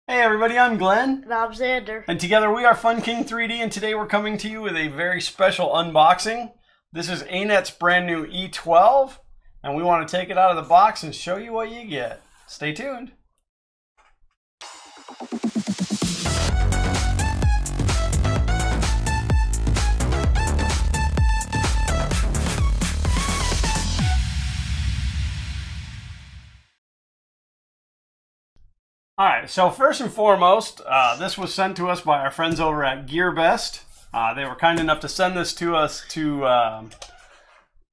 Hey everybody, I'm Glenn. And I'm Xander. And together we are Fun King 3D, and today we're coming to you with a very special unboxing. This is Anet's brand new E12, and we want to take it out of the box and show you what you get. Stay tuned. Alright, so first and foremost, this was sent to us by our friends over at Gearbest. They were kind enough to send this to us to,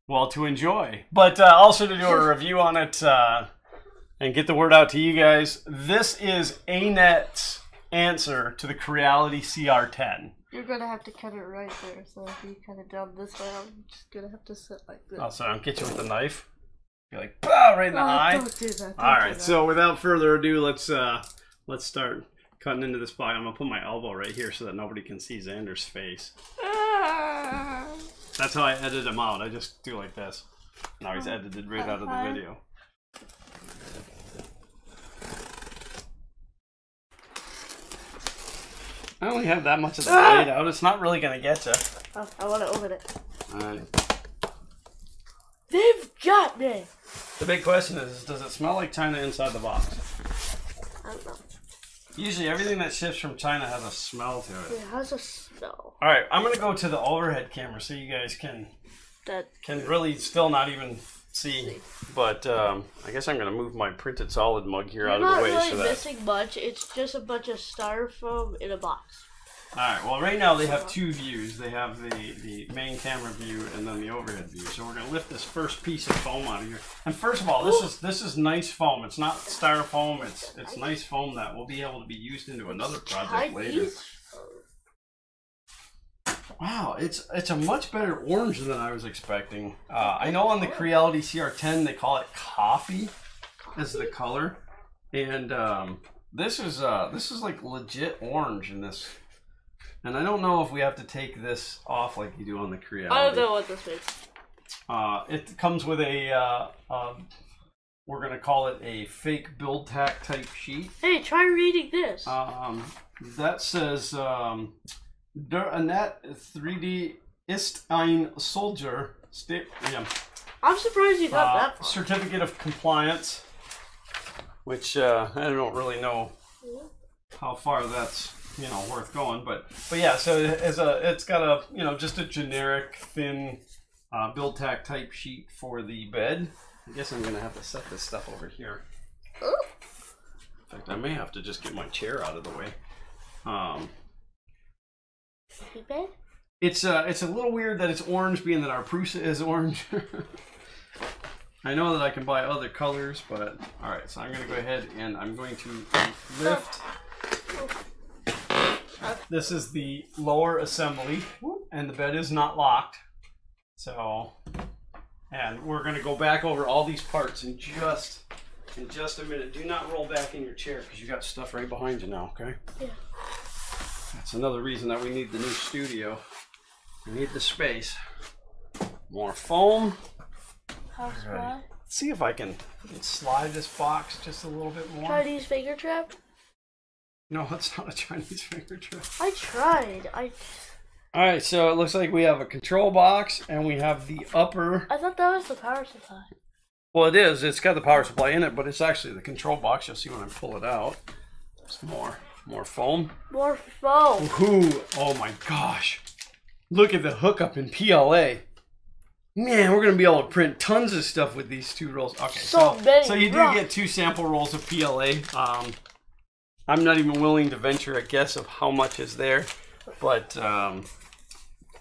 well, to enjoy, but also to do a review on it and get the word out to you guys. This is Anet's answer to the Creality CR-10. You're going to have to cut it right there, so if you cut it down this way, I'm just going to have to sit like this. Oh, so I'll get you with the knife. You're like, pow, right in the eye. Don't do that. All right, so without further ado, let's start cutting into this body. I'm gonna put my elbow right here so that nobody can see Xander's face. That's how I edit him out. I just do like this. Now he's edited right out of the video. I only have that much of the blade out. It's not really gonna get you. Oh, I want to open it. All right. They've got me. The big question is, does it smell like China inside the box? I don't know. Usually everything that ships from China has a smell to it. It has a smell. Alright, I'm going to go to the overhead camera so you guys can really still not even see. But I guess I'm going to move my printed solid mug here out of the way. You're not so really missing much. It's just a bunch of styrofoam in a box. Alright, well right now they have two views. They have the main camera view and then the overhead view. So we're going to lift this first piece of foam out of here. And first of all, this is nice foam. It's not styrofoam. It's nice foam that will be able to be used into another project later. Wow, it's a much better orange than I was expecting. I know on the Creality CR-10 they call it coffee as the color. And this is like legit orange in this. And I don't know if we have to take this off like you do on the Creality. I don't know what this means. It comes with a, we're going to call it a fake build tack type sheet. Hey, try reading this. That says, Der Anet E12 ist ein Soldier. I'm surprised you got that far. Certificate of compliance, which I don't really know how far that's worth going, but yeah, so it's got a just a generic thin build tack type sheet for the bed. I guess I'm gonna have to set this stuff over here. In fact, I may have to just get my chair out of the way. Bed? It's a little weird that it's orange, being that our Prusa is orange. I know that I can buy other colors, but all right. So I'm gonna go ahead and I'm going to lift. This is the lower assembly, and the bed is not locked. So, and we're going to go back over all these parts in just a minute. Do not roll back in your chair because you got stuff right behind you now, okay? Yeah. That's another reason that we need the new studio. We need the space. More foam. How right. Let's see if I can slide this box just a little bit more. Chinese finger trap? No, it's not a Chinese finger trap. I tried. Alright, so it looks like we have a control box and we have the upper. I thought that was the power supply. Well, it is. It's got the power supply in it, but it's actually the control box. You'll see when I pull it out. There's more foam. More foam. Ooh, oh my gosh. Look at the hookup in PLA. Man, we're going to be able to print tons of stuff with these two rolls. Okay, so you do get two sample rolls of PLA. I'm not even willing to venture a guess of how much is there, but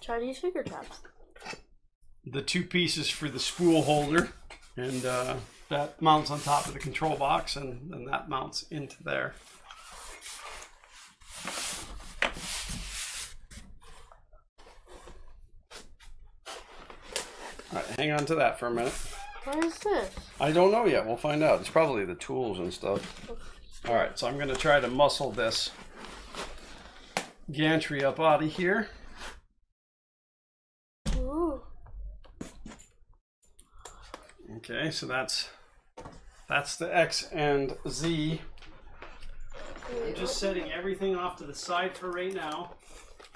Chinese finger traps. The two pieces for the spool holder, and that mounts on top of the control box, and then that mounts into there. All right, hang on to that for a minute. What is this? I don't know yet. We'll find out. It's probably the tools and stuff. All right, so I'm going to try to muscle this gantry up out of here. Ooh. Okay, so that's the X and Z I'm just setting everything off to the side for right now.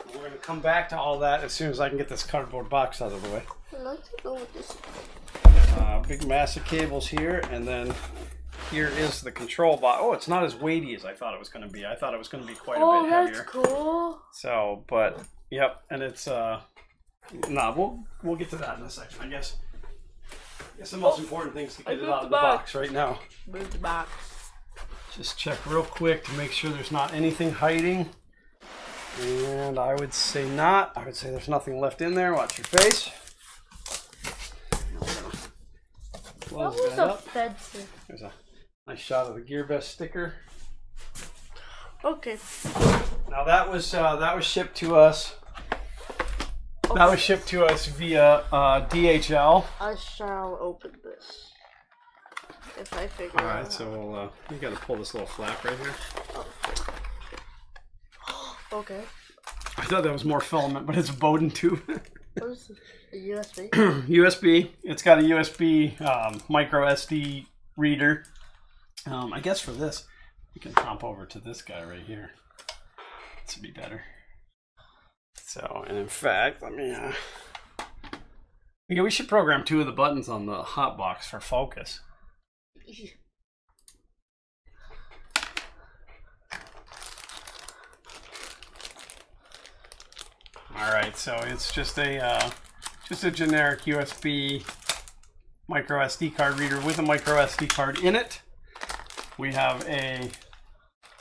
And we're going to come back to all that as soon as I can get this cardboard box out of the way. I like to go with this. Big mass of cables here, and then here is the control box. Oh, it's not as weighty as I thought it was going to be. I thought it was going to be quite a bit heavier. Oh, that's cool. So, but, yep, and it's, we'll get to that in a second, I guess. The most important thing is to get it out of the box right now. Move the box. Just check real quick to make sure there's not anything hiding. And I would say not. I would say there's nothing left in there. Watch your face. What was offensive? There's a nice shot of the Gearbest sticker. Okay. Now that was shipped to us. Okay. That was shipped to us via DHL. I shall open this if I figure it out. All right, so we'll you got to pull this little flap right here. Okay. I thought that was more filament, but it's a bowden tube. What is this? A USB? USB. It's got a USB micro SD reader. I guess for this, we can hop over to this guy right here. This would be better. So, and in fact, let me. Yeah, we should program 2 of the buttons on the hot box for focus. All right, so it's just a generic USB micro SD card reader with a micro SD card in it. We have a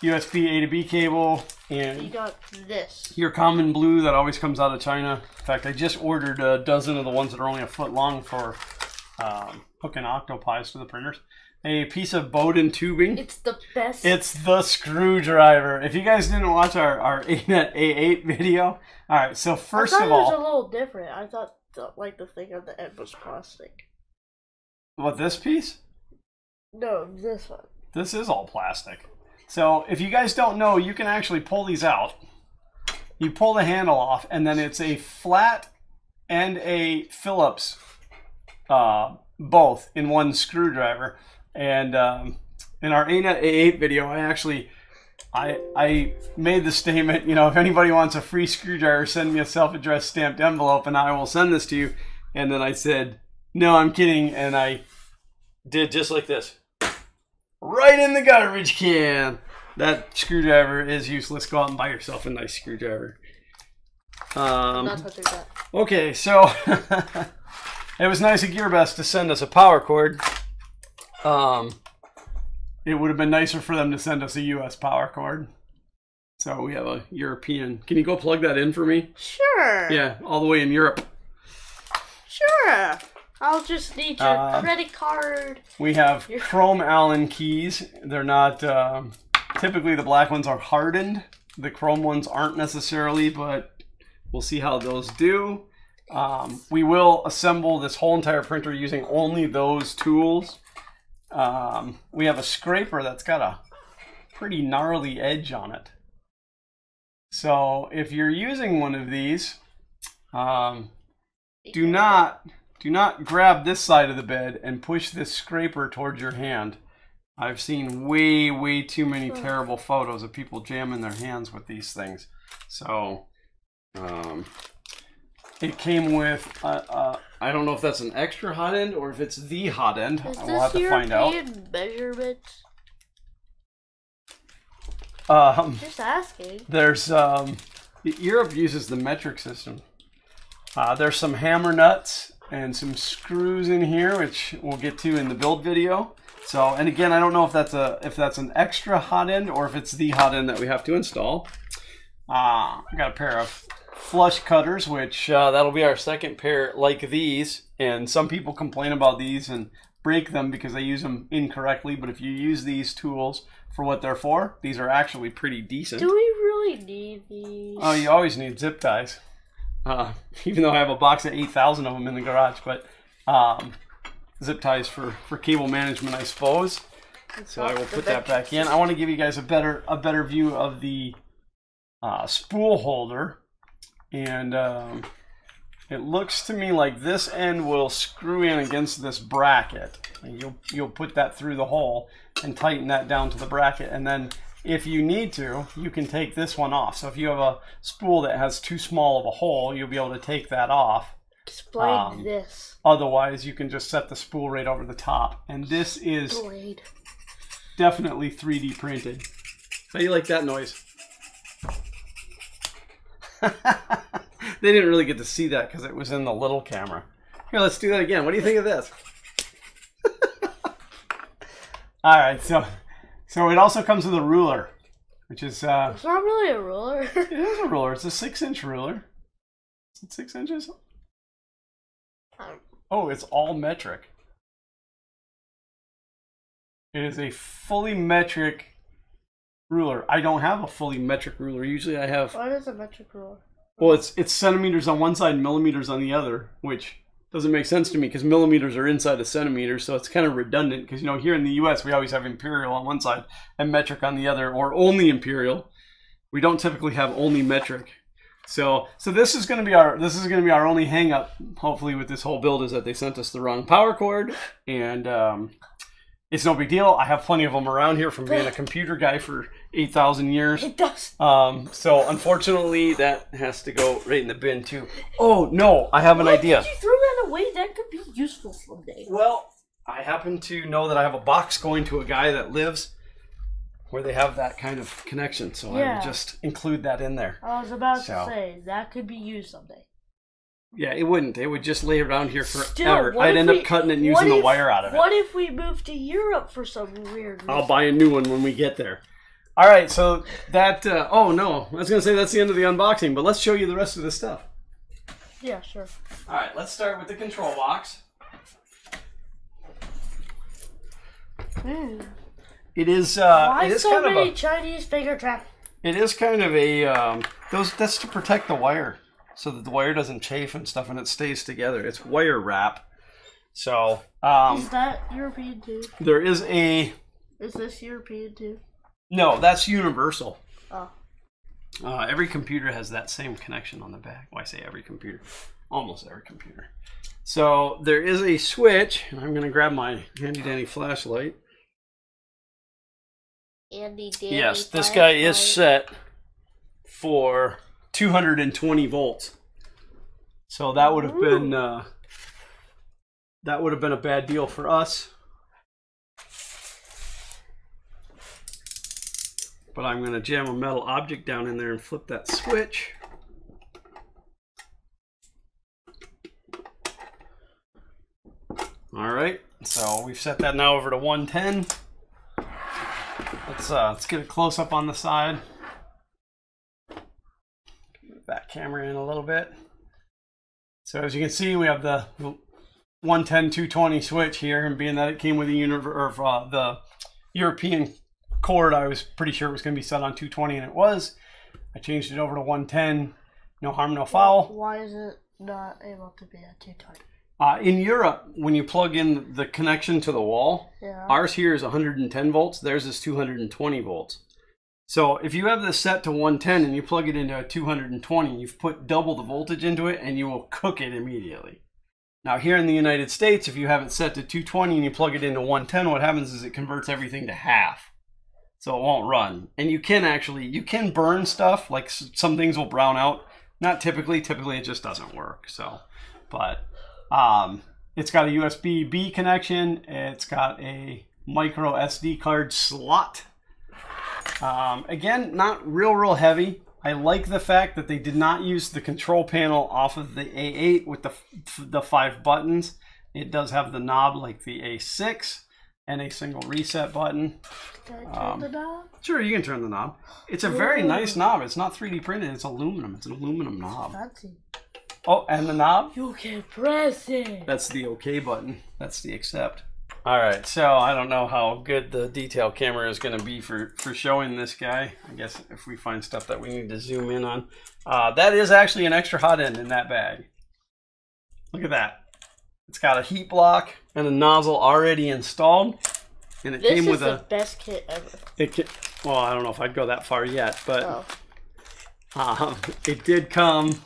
USB A to B cable and you got this. Your common blue that always comes out of China. In fact, I just ordered a dozen of the ones that are only a foot long for hooking octopies to the printers. A piece of bowden tubing. It's the best. It's the screwdriver. If you guys didn't watch our Anet E12 video, all right. So first of all, it was a little different. I thought like the thing on the end was plastic. What, this piece? No, this one. This is all plastic. So if you guys don't know, you can actually pull these out. You pull the handle off, and then it's a flat and a Phillips, both in one screwdriver. And in our Anet E12 video, I made the statement, you know, if anybody wants a free screwdriver, send me a self-addressed stamped envelope and I will send this to you. And then I said, no, I'm kidding. And I did just like this. Right in the garbage can. That screwdriver is useless. Go out and buy yourself a nice screwdriver. I'm not touching that. Okay, so it was nice of Gearbest to send us a power cord. It would have been nicer for them to send us a US power cord. So we have a European. Can you go plug that in for me? Sure. Yeah, all the way in Europe. Sure. I'll just need your credit card. We have chrome Allen keys. They're not, typically the black ones are hardened. The chrome ones aren't necessarily, but we'll see how those do. We will assemble this whole entire printer using only those tools. We have a scraper that's got a pretty gnarly edge on it. So if you're using one of these, do not grab this side of the bed and push this scraper towards your hand. I've seen way too many terrible photos of people jamming their hands with these things. So it came with I don't know if that's an extra hot end or if it's the hot end. Is we'll have to find out. Measurements? Just asking. There's Europe uses the metric system. There's some hammer nuts and some screws in here, which we'll get to in the build video. So, and again, I don't know if that's an extra hot end or if it's the hot end that we have to install. I got a pair of flush cutters, which that'll be our second pair like these. And some people complain about these and break them because they use them incorrectly. But if you use these tools for what they're for, these are actually pretty decent. Do we really need these? Oh, you always need zip ties. Even though I have a box of 8,000 of them in the garage, but zip ties for cable management, I suppose. So I will put that back in. I want to give you guys a better view of the spool holder, and it looks to me like this end will screw in against this bracket. And you'll put that through the hole and tighten that down to the bracket, and then if you need to, you can take this one off. So if you have a spool that has too small of a hole, you'll be able to take that off. Explain this. Otherwise, you can just set the spool right over the top. And this is definitely 3D printed. How do you like that noise? They didn't really get to see that because it was in the little camera. Here, let's do that again. What do you think of this? All right, so it also comes with a ruler, which is... it's not really a ruler. It is a ruler. It's a 6-inch ruler. Is it 6 inches? Oh, it's all metric. It is a fully metric ruler. I don't have a fully metric ruler. Usually I have... What is a metric ruler? Well, it's centimeters on one side, millimeters on the other, which doesn't make sense to me because millimeters are inside of centimeters, so it's kind of redundant because, you know, here in the U.S. we always have imperial on one side and metric on the other, or only imperial. We don't typically have only metric. So this is going to be our only hang up, hopefully, with this whole build, is that they sent us the wrong power cord, and it's no big deal. I have plenty of them around here from being a computer guy for 8,000 years. It does. So unfortunately, that has to go right in the bin too. Oh no, I have an idea. Why did you throw that away? That could be useful someday. Well, I happen to know that I have a box going to a guy that lives where they have that kind of connection, so I would just include that in there. I was about to say, that could be used someday. Yeah, it wouldn't. It would just lay around here forever. Still, I'd end up cutting it and using the wire out of it. What if we move to Europe for some weird reason? I'll buy a new one when we get there. All right, so that... oh, no. I was going to say that's the end of the unboxing, but let's show you the rest of the stuff. Yeah, sure. All right, let's start with the control box. It is Why it is so kind many of a Chinese finger trap? It is kind of a that's to protect the wire so that the wire doesn't chafe and stuff and it stays together. It's wire wrap. So is that European too? There is a... Is this European too? No, that's universal. Oh. Every computer has that same connection on the back. Well, I say every computer. Almost every computer. So there is a switch, and I'm going to grab my handy dandy flashlight. Yes, this guy is set for 220 volts. So that would have been a bad deal for us. But I'm going to jam a metal object down in there and flip that switch. All right, so we've set that now over to 110. Let's get a close up on the side. Move that camera in a little bit. So as you can see, we have the 110-220 switch here, and being that it came with the European cord, I was pretty sure it was going to be set on 220, and it was. I changed it over to 110. No harm, no foul. Why is it not able to be at 220? In Europe, when you plug in the connection to the wall, ours here is 110 volts, theirs is 220 volts. So if you have this set to 110 and you plug it into a 220, you've put double the voltage into it and you will cook it immediately. Now here in the United States, if you have it set to 220 and you plug it into 110, what happens is it converts everything to half. So it won't run. And you can burn stuff, like some things will brown out. Not typically it just doesn't work. So, but... it's got a USB-B connection. It's got a micro SD card slot. Again, not real heavy. I like the fact that they did not use the control panel off of the A8 with the 5 buttons. It does have the knob like the A6 and a single reset button. Can I turn the knob? Sure, you can turn the knob. It's a very nice knob. It's not 3D printed. It's aluminum. It's an aluminum knob. Fancy. Oh, and the knob? You can press it. That's the OK button. That's the accept. All right, so I don't know how good the detail camera is going to be for showing this guy. I guess if we find stuff that we need to zoom in on. That is actually an extra hot end in that bag. Look at that. It's got a heat block and a nozzle already installed. And it came with the best kit ever. Well, I don't know if I'd go that far yet, but it did come...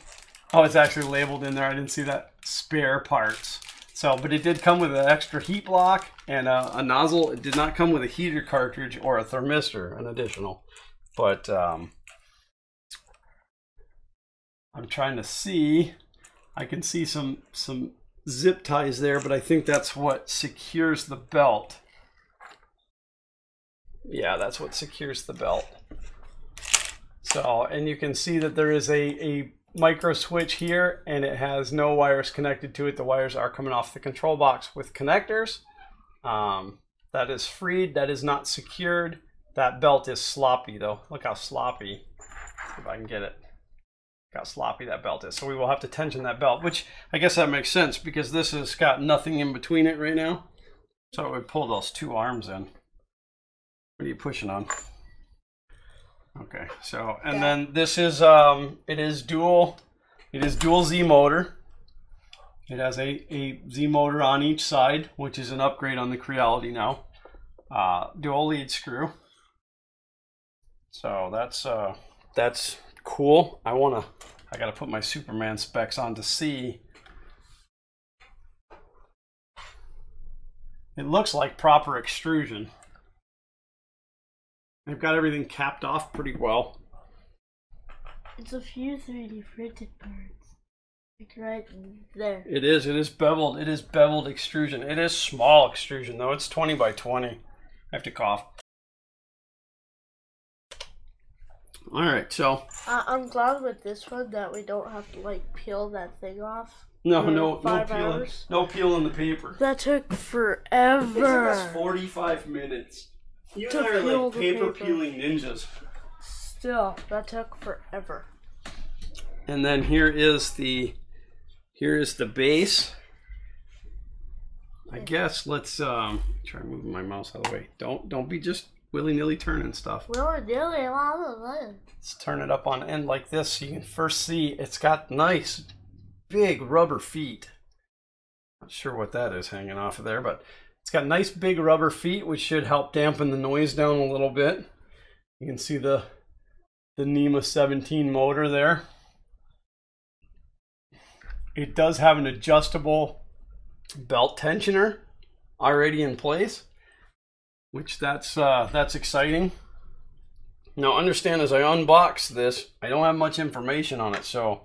Oh, it's actually labeled in there. I didn't see that. Spare parts. So, but it did come with an extra heat block and a nozzle. It did not come with a heater cartridge or a thermistor, an additional. But I'm trying to see. I can see some zip ties there, but I think that's what secures the belt. Yeah, that's what secures the belt. So, and you can see that there is a micro switch here, and it has no wires connected to it. The wires are coming off the control box with connectors. That is freed. That is not secured. That belt is sloppy though. Look how sloppy. Let's see if I can get it. Look how sloppy that belt is. So we will have to tension that belt, which I guess that makes sense because this has got nothing in between it right now. So it would pull those two arms in. What are you pushing on? Okay, so, and then this is, it is dual Z motor. It has a Z motor on each side, which is an upgrade on the Creality now. Dual lead screw. So that's cool. I gotta put my Superman specs on to see. It looks like proper extrusion. They've got everything capped off pretty well. It's a few 3D printed parts. Like right there. It is beveled. It is beveled extrusion. It is small extrusion though. It's 20 by 20. I have to cough. Alright, so. I'm glad with this one that we don't have to like peel that thing off. No 5 peeling. hours. No peeling the paper. That took forever. It took us 45 minutes. You and I are like paper peeling ninjas. Still, that took forever. And then here is the base. I guess let's try moving my mouse out of the way. Don't be just willy-nilly turning stuff. Willy-nilly. Let's turn it up on end like this so you can first see it's got nice big rubber feet. Not sure what that is hanging off of there, but it's got nice big rubber feet, which should help dampen the noise down a little bit. You can see the NEMA 17 motor there. It does have an adjustable belt tensioner already in place, which that's exciting. Now understand, as I unbox this, I don't have much information on it, so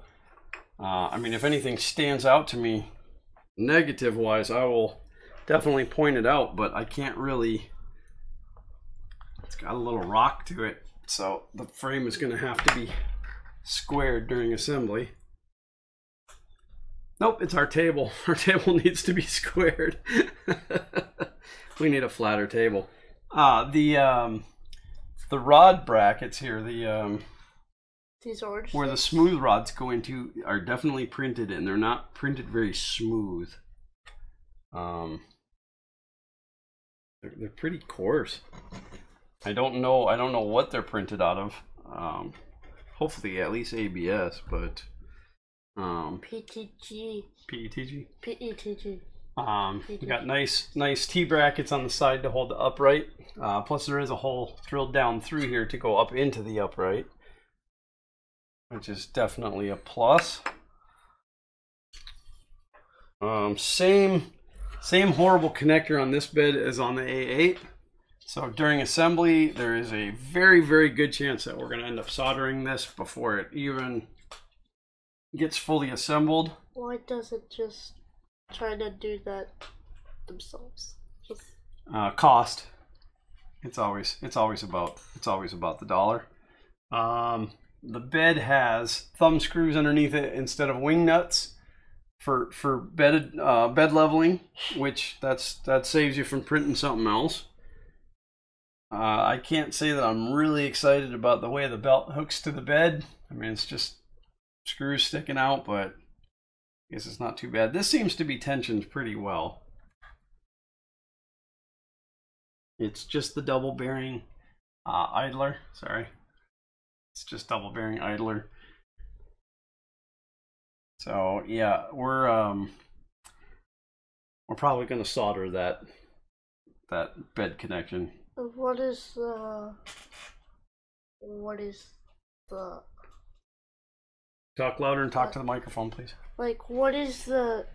I mean, if anything stands out to me negative wise, I will definitely point it out, but I can't really. It's got a little rock to it, so the frame is going to have to be squared during assembly. Nope, it's our table. Our table needs to be squared. We need a flatter table. The rod brackets here, these orange where the smooth rods go into, are definitely printed, and they're not printed very smooth. They're pretty coarse. I don't know what they're printed out of. Hopefully at least ABS, but PETG. PETG. PETG. We got nice T brackets on the side to hold the upright. Plus there is a hole drilled down through here to go up into the upright, which is definitely a plus. Same horrible connector on this bed as on the A8. So during assembly, there is a very, very good chance that we're going to end up soldering this before it even gets fully assembled. Why does it just try to do that themselves? Just cost. It's always about the dollar. The bed has thumb screws underneath it instead of wing nuts for bed leveling, which that saves you from printing something else. I can't say that I'm really excited about the way the belt hooks to the bed. I mean, it's just screws sticking out, but I guess it's not too bad. This seems to be tensioned pretty well. It's just the double bearing idler. Sorry, it's just double bearing idler. So yeah, we're probably going to solder that bed connection. What is the Talk louder and talk to the microphone, please. like what is the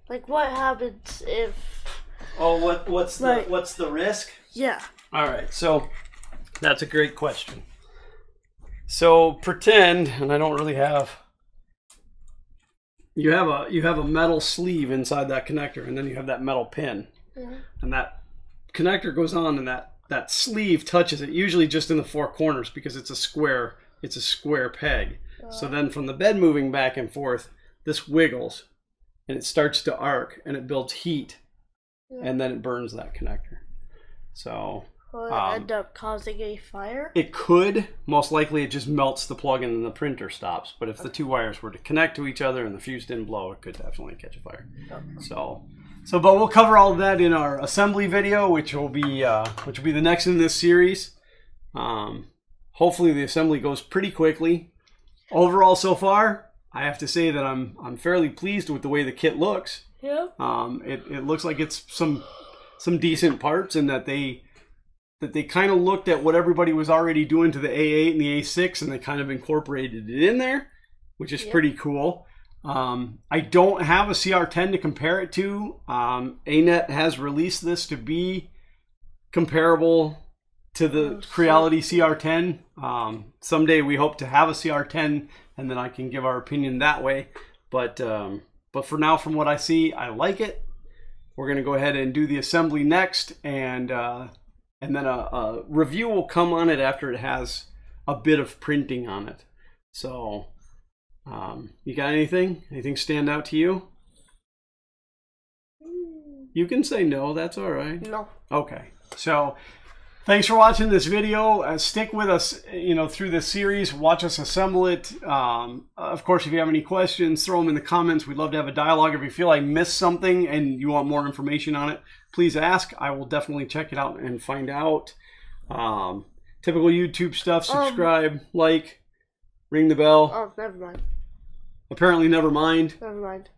Like what happens if? Oh, what's the risk? Yeah. All right, so that's a great question. So pretend, and I don't really have. You have a metal sleeve inside that connector, and then you have that metal pin, and that connector goes on, and that sleeve touches it, usually just in the four corners because it's a square peg. So then from the bed moving back and forth, this wiggles, and it starts to arc, and it builds heat, and then it burns that connector. So. Will it end up causing a fire? It could. Most likely it just melts the plug-in and the printer stops. But if the two wires were to connect to each other and the fuse didn't blow, it could definitely catch a fire. So but we'll cover all of that in our assembly video, which will be the next in this series. Hopefully the assembly goes pretty quickly. Overall so far, I have to say that I'm fairly pleased with the way the kit looks. Yeah. It looks like it's some decent parts, and that they kind of looked at what everybody was already doing to the A8 and the A6, and they kind of incorporated it in there, which is pretty cool. I don't have a CR-10 to compare it to. Anet has released this to be comparable to the Creality CR-10. Someday we hope to have a CR-10, and then I can give our opinion that way. But for now, from what I see, I like it. We're going to go ahead and do the assembly next, and then a review will come on it after it has a bit of printing on it. So, you got anything? Anything stand out to you? You can say no, that's all right. No. Okay. So, thanks for watching this video. Stick with us, through this series. Watch us assemble it. Of course, if you have any questions, throw them in the comments. We'd love to have a dialogue. If you feel I missed something and you want more information on it, please ask. I will definitely check it out and find out. Typical YouTube stuff. Subscribe, like, ring the bell. Oh, never mind. Apparently, never mind. Never mind.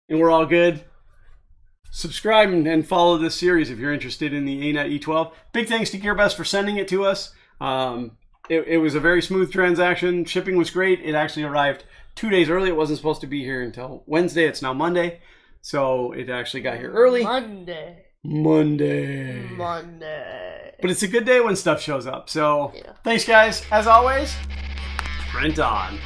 And we're all good. Subscribe and follow this series if you're interested in the Anet E12. Big thanks to Gearbest for sending it to us. It was a very smooth transaction. Shipping was great. It actually arrived 2 days early. It wasn't supposed to be here until Wednesday. It's now Monday. So it actually got here early. Monday. But it's a good day when stuff shows up. So thanks, guys. As always, print on.